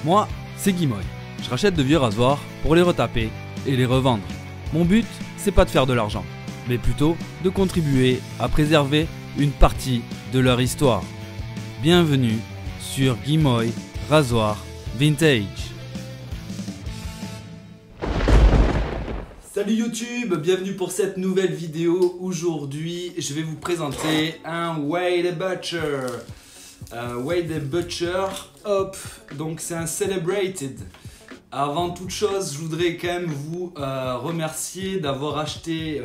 Moi, c'est Guimoy. Je rachète de vieux rasoirs pour les retaper et les revendre. Mon but, c'est pas de faire de l'argent, mais plutôt de contribuer à préserver une partie de leur histoire. Bienvenue sur Guimoy Rasoir Vintage. Salut YouTube, bienvenue pour cette nouvelle vidéo. Aujourd'hui, je vais vous présenter un Wade Butcher. Wade Butcher, hop, donc c'est un Celebrated. Avant toute chose, je voudrais quand même vous remercier d'avoir acheté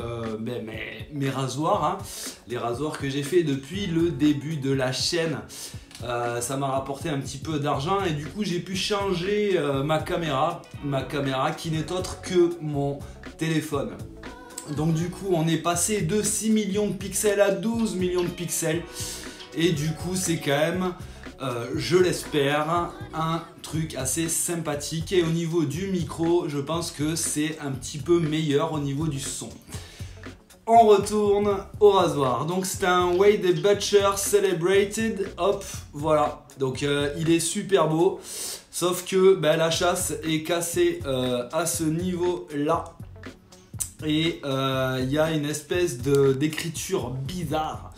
mes rasoirs, hein, les rasoirs que j'ai fait depuis le début de la chaîne. Ça m'a rapporté un petit peu d'argent et du coup j'ai pu changer ma caméra qui n'est autre que mon téléphone. Donc du coup on est passé de 6 millions de pixels à 12 millions de pixels et du coup c'est quand même, je l'espère, un truc assez sympathique. Et au niveau du micro, je pense que c'est un petit peu meilleur au niveau du son. On retourne au rasoir. Donc c'est un Wade Butcher Celebrated. Hop, voilà. Donc il est super beau. Sauf que la chasse est cassée à ce niveau-là. Et il y a une espèce d'écriture bizarre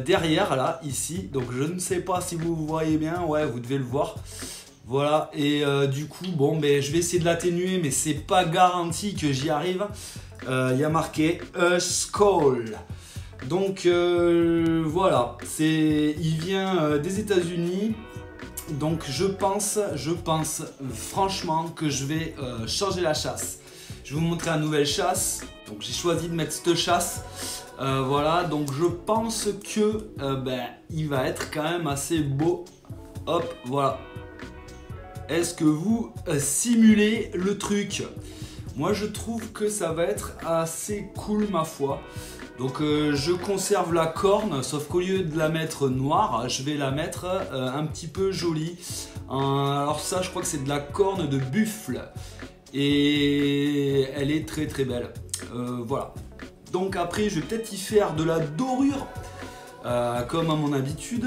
derrière là, ici. Donc je ne sais pas si vous voyez bien. Ouais, vous devez le voir. Voilà. Et du coup, bon, je vais essayer de l'atténuer, mais c'est pas garanti que j'y arrive. Il y a marqué Skull. Donc voilà, il vient des États-Unis. Donc je pense franchement que je vais changer la chasse. Je vais vous montrer une nouvelle chasse. Donc j'ai choisi de mettre cette chasse. Voilà, donc je pense que il va être quand même assez beau. Hop, voilà. Est-ce que vous simulez le truc? Moi je trouve que ça va être assez cool ma foi. Donc je conserve la corne, sauf qu'au lieu de la mettre noire, je vais la mettre un petit peu jolie. Alors ça, je crois que c'est de la corne de buffle. Et elle est très très belle. Voilà. Donc après, je vais peut-être y faire de la dorure, comme à mon habitude.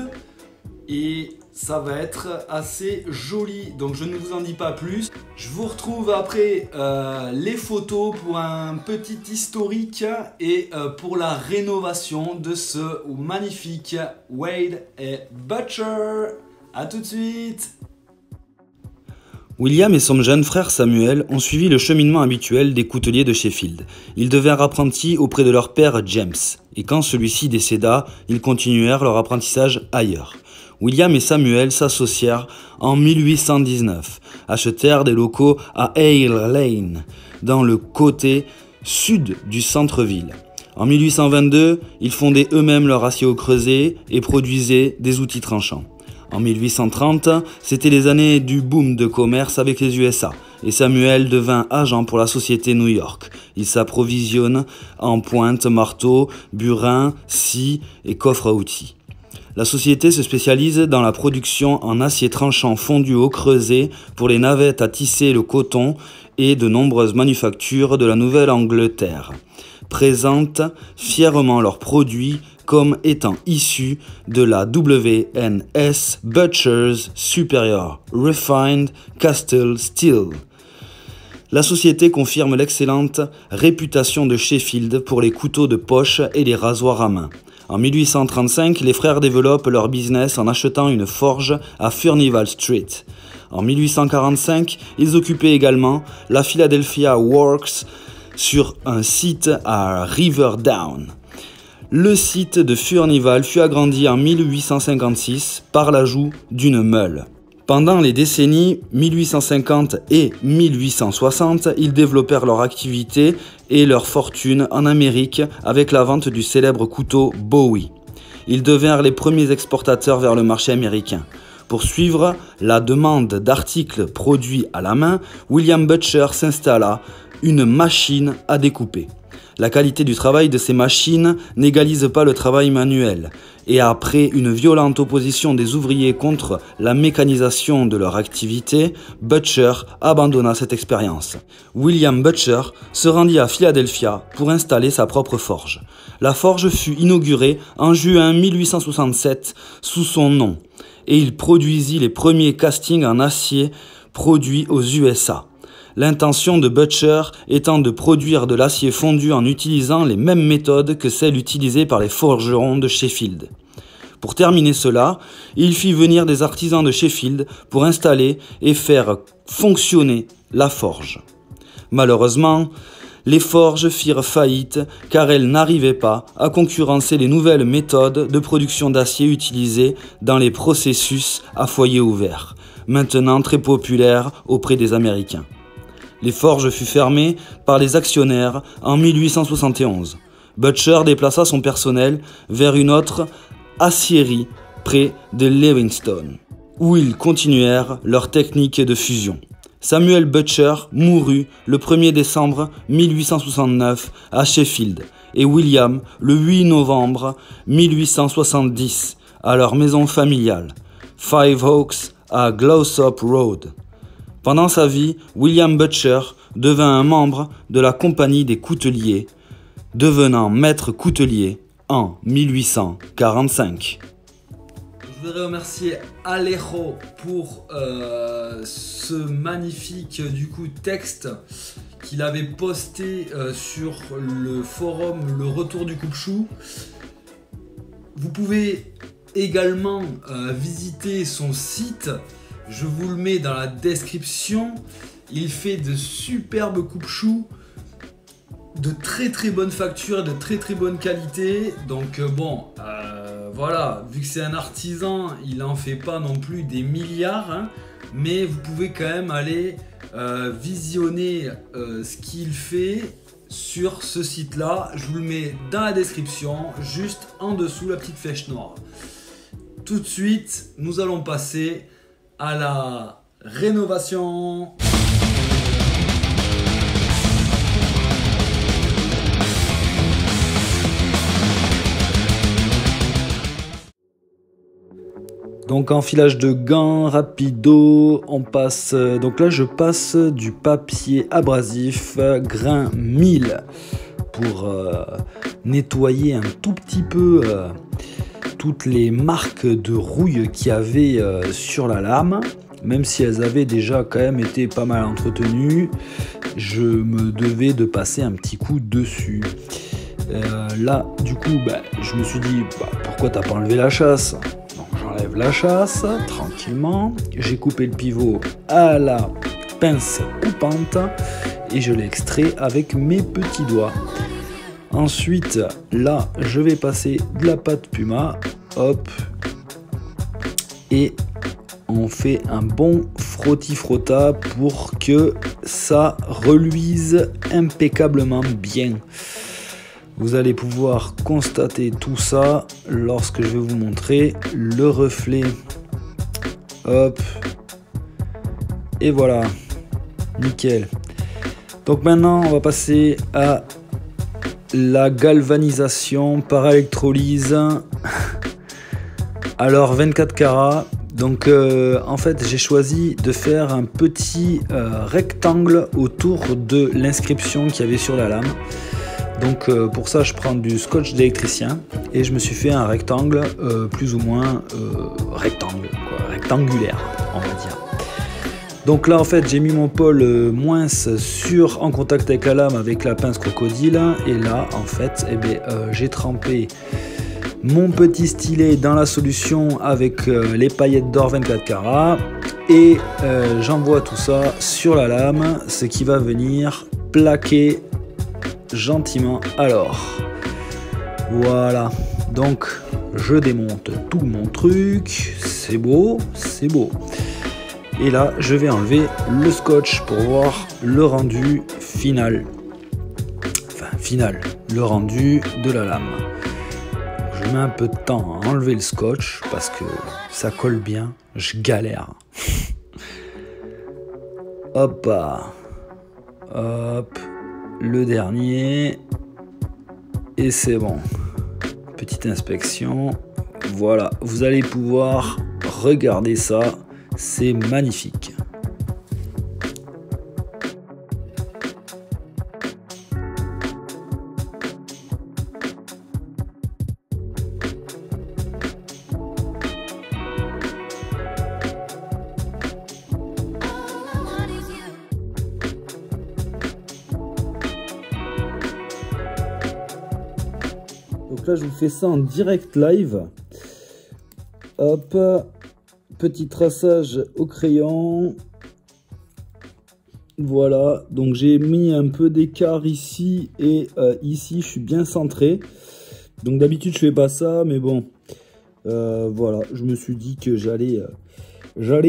Et ça va être assez joli. Donc je ne vous en dis pas plus. Je vous retrouve après les photos pour un petit historique et pour la rénovation de ce magnifique Wade Butcher. A tout de suite. William et son jeune frère Samuel ont suivi le cheminement habituel des couteliers de Sheffield. Ils devinrent apprentis auprès de leur père James, et quand celui-ci décéda, ils continuèrent leur apprentissage ailleurs. William et Samuel s'associèrent en 1819, achetèrent des locaux à Hale Lane, dans le côté sud du centre-ville. En 1822, ils fondaient eux-mêmes leur acier au creuset et produisaient des outils tranchants. En 1830, c'était les années du boom de commerce avec les USA et Samuel devint agent pour la société New York. Il s'approvisionne en pointe, marteaux, burins, scies et coffres à outils. La société se spécialise dans la production en acier tranchant fondu au creuset pour les navettes à tisser le coton et de nombreuses manufactures de la Nouvelle-Angleterre présentent fièrement leurs produits comme étant issus de la WNS Butchers Superior Refined Castle Steel. La société confirme l'excellente réputation de Sheffield pour les couteaux de poche et les rasoirs à main. En 1835, les frères développent leur business en achetant une forge à Furnival Street. En 1845, ils occupaient également la Philadelphia Works sur un site à Riverdown. Le site de Furnival fut agrandi en 1856 par l'ajout d'une meule. Pendant les décennies 1850 et 1860, ils développèrent leur activité et leur fortune en Amérique avec la vente du célèbre couteau Bowie. Ils devinrent les premiers exportateurs vers le marché américain. Pour suivre la demande d'articles produits à la main, William Butcher s'installa une machine à découper. La qualité du travail de ces machines n'égalise pas le travail manuel, et après une violente opposition des ouvriers contre la mécanisation de leur activité, Butcher abandonna cette expérience. William Butcher se rendit à Philadelphia pour installer sa propre forge. La forge fut inaugurée en juin 1867 sous son nom et il produisit les premiers castings en acier produits aux USA. L'intention de Butcher étant de produire de l'acier fondu en utilisant les mêmes méthodes que celles utilisées par les forgerons de Sheffield. Pour terminer cela, il fit venir des artisans de Sheffield pour installer et faire fonctionner la forge. Malheureusement, les forges firent faillite car elles n'arrivaient pas à concurrencer les nouvelles méthodes de production d'acier utilisées dans les processus à foyer ouvert, maintenant très populaires auprès des Américains. Les forges furent fermées par les actionnaires en 1871. Butcher déplaça son personnel vers une autre aciérie près de Lewiston, où ils continuèrent leur technique de fusion. Samuel Butcher mourut le 1er décembre 1869 à Sheffield et William le 8 novembre 1870 à leur maison familiale, Five Oaks à Glossop Road. Pendant sa vie, William Butcher devint un membre de la Compagnie des Couteliers, devenant maître coutelier en 1845. Je voudrais remercier Alejo pour ce magnifique texte qu'il avait posté sur le forum Le Retour du Coupe-Chou. Vous pouvez également visiter son site, je vous le mets dans la description. Il fait de superbes coupe-choux de très bonne facture, de très bonne qualité. Donc voilà, vu que c'est un artisan, il en fait pas non plus des milliards, hein, mais vous pouvez quand même aller visionner ce qu'il fait sur ce site là. Je vous le mets dans la description, juste en dessous la petite flèche noire. Tout de suite, nous allons passer à la rénovation. Donc enfilage de gants, rapido, on passe. Donc là je passe du papier abrasif grain 1000 pour nettoyer un tout petit peu toutes les marques de rouille qu'il y avait sur la lame. Même si elles avaient déjà quand même été pas mal entretenues, je me devais de passer un petit coup dessus. Là du coup je me suis dit pourquoi t'as pas enlevé la chasse? J'enlève la chasse tranquillement, j'ai coupé le pivot à la pince coupante et je l'ai extrait avec mes petits doigts. Ensuite là je vais passer de la pâte Puma, hop, et on fait un bon frotti-frotta pour que ça reluise impeccablement bien. Vous allez pouvoir constater tout ça lorsque je vais vous montrer le reflet. Hop. Et voilà. Nickel. Donc maintenant, on va passer à la galvanisation par électrolyse. Alors 24 carats. Donc en fait, j'ai choisi de faire un petit rectangle autour de l'inscription qu'il y avait sur la lame. Donc pour ça je prends du scotch d'électricien et je me suis fait un rectangle plus ou moins rectangulaire on va dire. Donc là en fait j'ai mis mon pôle moins en contact avec la lame avec la pince crocodile et là en fait j'ai trempé mon petit stylet dans la solution avec les paillettes d'or 24 carats et j'envoie tout ça sur la lame, ce qui va venir plaquer gentiment. Alors voilà, donc je démonte tout mon truc, c'est beau, et là je vais enlever le scotch pour voir le rendu final, le rendu de la lame. Je mets un peu de temps à enlever le scotch parce que ça colle bien, je galère. Hop, le dernier et c'est bon. Petite inspection, voilà, vous allez pouvoir regarder ça, c'est magnifique. Donc là, je vous fais ça en direct live. Hop, petit traçage au crayon. Voilà, donc j'ai mis un peu d'écart ici et ici, je suis bien centré. Donc d'habitude, je fais pas ça, mais bon, voilà, je me suis dit que j'allais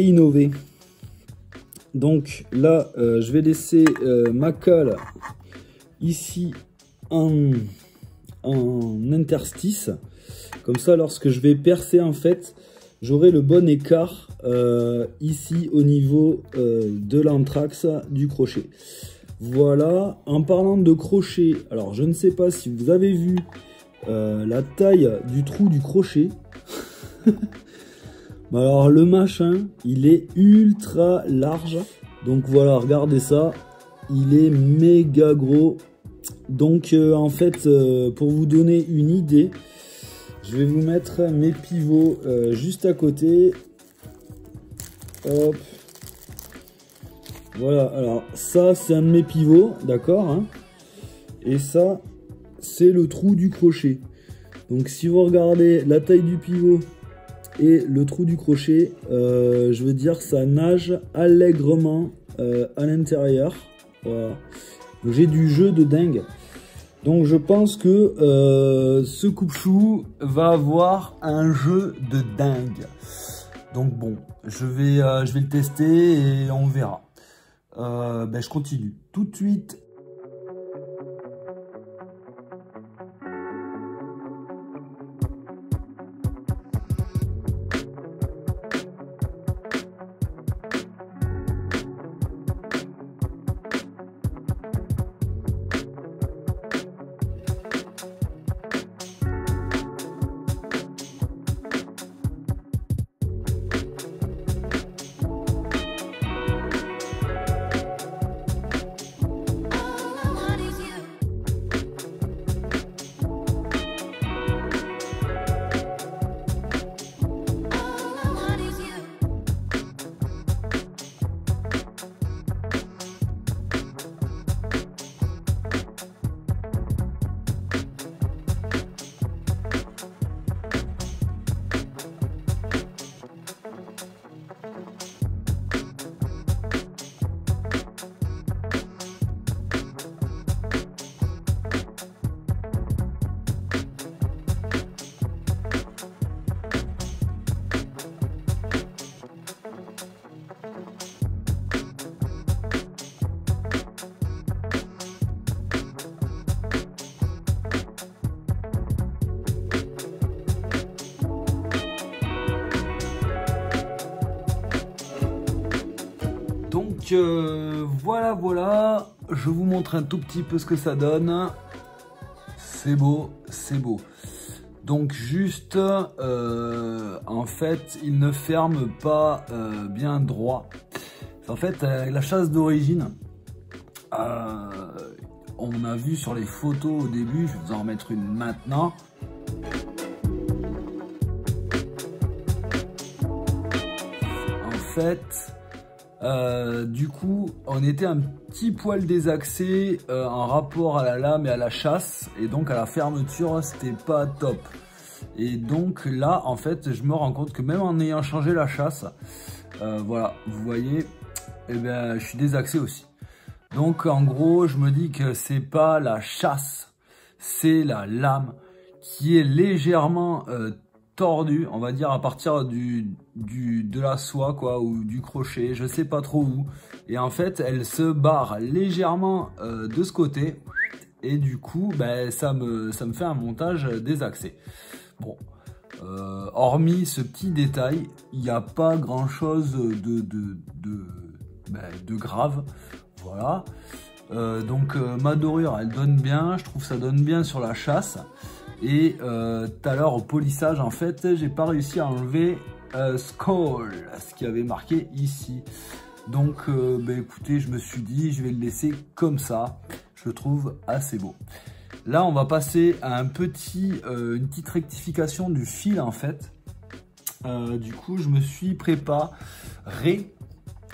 innover. Donc là, je vais laisser ma colle ici en interstice. Comme ça, lorsque je vais percer, en fait, j'aurai le bon écart ici au niveau de l'anthrax du crochet. Voilà, en parlant de crochet, alors je ne sais pas si vous avez vu la taille du trou du crochet. Alors le machin, il est ultra large. Donc voilà, regardez ça, il est méga gros. Donc en fait, pour vous donner une idée, je vais vous mettre mes pivots juste à côté. Hop. Voilà, alors ça c'est un de mes pivots, d'accord, hein. Et ça, c'est le trou du crochet. Donc si vous regardez la taille du pivot et le trou du crochet, je veux dire, ça nage allègrement à l'intérieur. Voilà. J'ai du jeu de dingue. Donc je pense que ce coupe-chou va avoir un jeu de dingue. Donc bon, je vais le tester et on verra. Je continue tout de suite. Donc voilà, je vous montre un tout petit peu ce que ça donne. C'est beau, c'est beau. Donc juste, en fait, il ne ferme pas bien droit. En fait, la chasse d'origine, on a vu sur les photos au début, je vais vous en remettre une maintenant. En fait, du coup, on était un petit poil désaxé en rapport à la lame et à la chasse, et donc à la fermeture, c'était pas top. Et donc là, en fait, je me rends compte que même en ayant changé la chasse, voilà, vous voyez, eh ben, je suis désaxé aussi. Donc en gros, je me dis que c'est pas la chasse, c'est la lame qui est légèrement tordue, on va dire à partir de la soie quoi, ou du crochet, je sais pas trop où. Et en fait, elle se barre légèrement de ce côté, et du coup, ben, ça me fait un montage désaxé. Bon, hormis ce petit détail, il n'y a pas grand chose de grave. Voilà. Donc ma dorure, elle donne bien, je trouve ça donne bien sur la chasse. Et tout à l'heure au polissage, en fait, j'ai pas réussi à enlever Skull, ce qui avait marqué ici. Donc écoutez, je me suis dit, je vais le laisser comme ça. Je le trouve assez beau. Là, on va passer à une petite rectification du fil, en fait. Du coup, je me suis préparé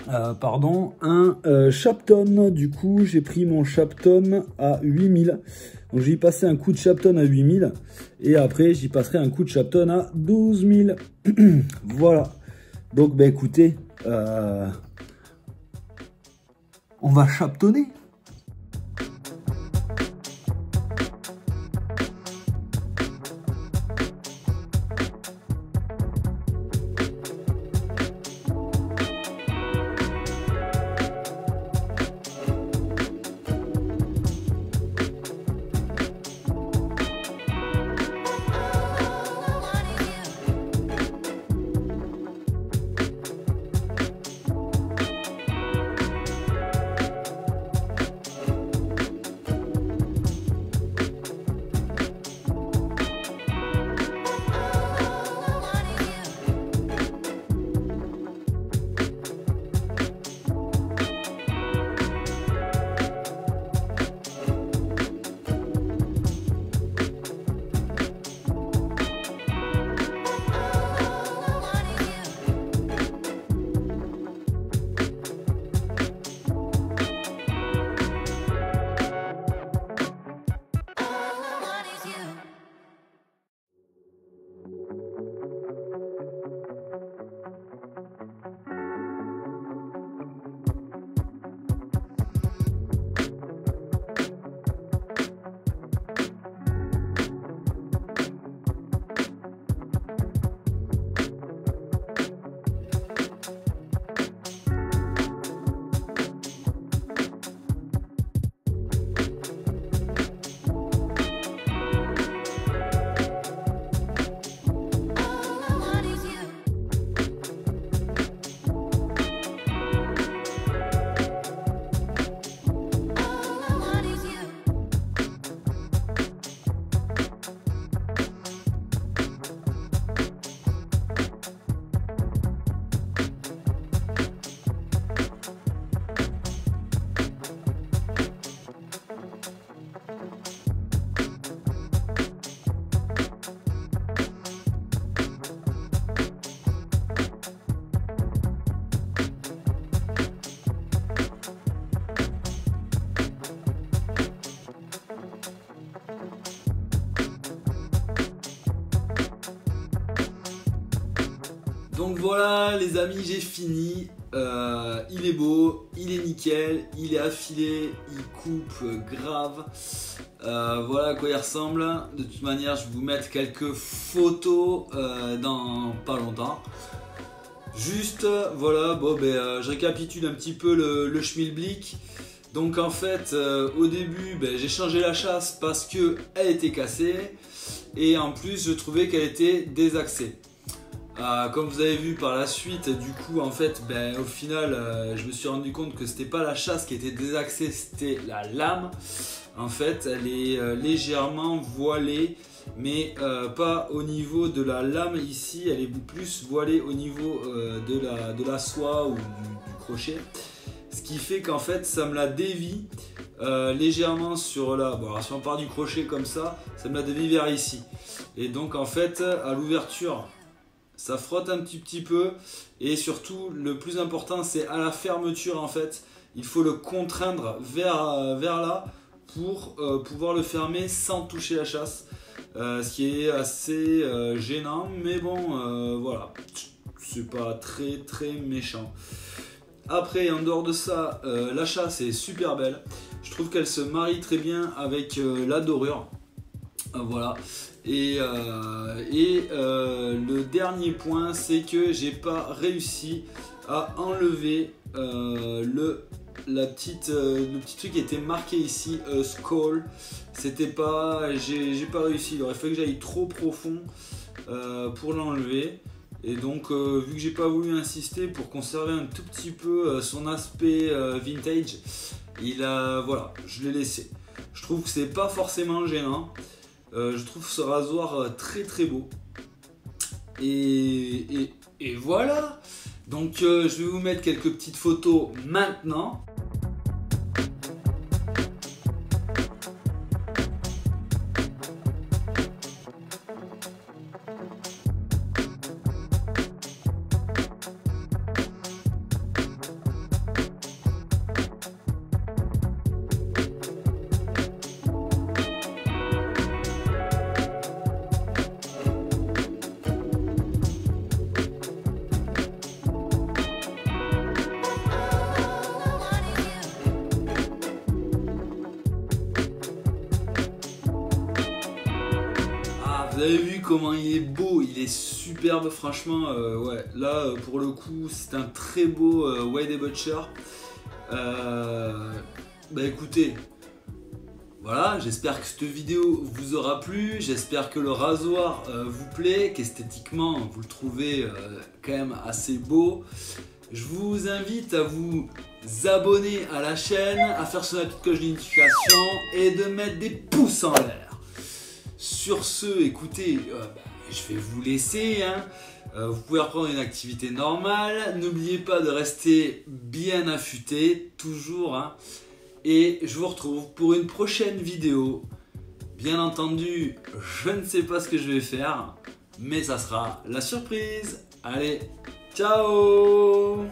un Shapton. Du coup, j'ai pris mon Shapton à 8000. Donc j'y passais un coup de Shapton à 8000 et après j'y passerai un coup de Shapton à 12000. Voilà. Donc bah écoutez, on va Shaptonner. Donc voilà les amis, j'ai fini. Il est beau, il est nickel, il est affilé, il coupe grave. Voilà à quoi il ressemble. De toute manière, je vais vous mettre quelques photos dans pas longtemps. Juste, voilà, bon, je récapitule un petit peu le schmilblick. Donc en fait, au début, j'ai changé la chasse parce qu'elle était cassée. Et en plus, je trouvais qu'elle était désaxée. Comme vous avez vu par la suite, du coup, en fait, au final, je me suis rendu compte que c'était pas la chasse qui était désaxée, c'était la lame. En fait, elle est légèrement voilée, mais pas au niveau de la lame ici, elle est plus voilée au niveau de la soie ou du crochet. Ce qui fait qu'en fait, ça me la dévie légèrement sur la... Bon, alors si on part du crochet comme ça me la dévie vers ici. Et donc, en fait, à l'ouverture... Ça frotte un petit peu et surtout le plus important c'est à la fermeture en fait. Il faut le contraindre vers là pour pouvoir le fermer sans toucher la chasse. Ce qui est assez gênant mais bon voilà. C'est pas très méchant. Après en dehors de ça la chasse est super belle. Je trouve qu'elle se marie très bien avec la dorure. Voilà. Et le dernier point c'est que j'ai pas réussi à enlever le petit truc qui était marqué ici skull. C'était pas, j'ai pas réussi, il aurait fallu que j'aille trop profond pour l'enlever. Et donc vu que j'ai pas voulu insister pour conserver un tout petit peu son aspect vintage, voilà, je l'ai laissé. Je trouve que c'est pas forcément gênant. Je trouve ce rasoir très beau. Et voilà. Donc je vais vous mettre quelques petites photos maintenant. comment il est beau, il est superbe, franchement, ouais, là, pour le coup, c'est un très beau Wade Butcher. Bah écoutez, voilà, j'espère que cette vidéo vous aura plu, j'espère que le rasoir vous plaît, qu'esthétiquement vous le trouvez quand même assez beau. Je vous invite à vous abonner à la chaîne, à faire sonner la petite cloche de notification et de mettre des pouces en l'air. Sur ce, écoutez, je vais vous laisser, hein. Vous pouvez reprendre une activité normale. N'oubliez pas de rester bien affûté, toujours, hein. Et je vous retrouve pour une prochaine vidéo. Bien entendu, je ne sais pas ce que je vais faire, mais ça sera la surprise. Allez, ciao!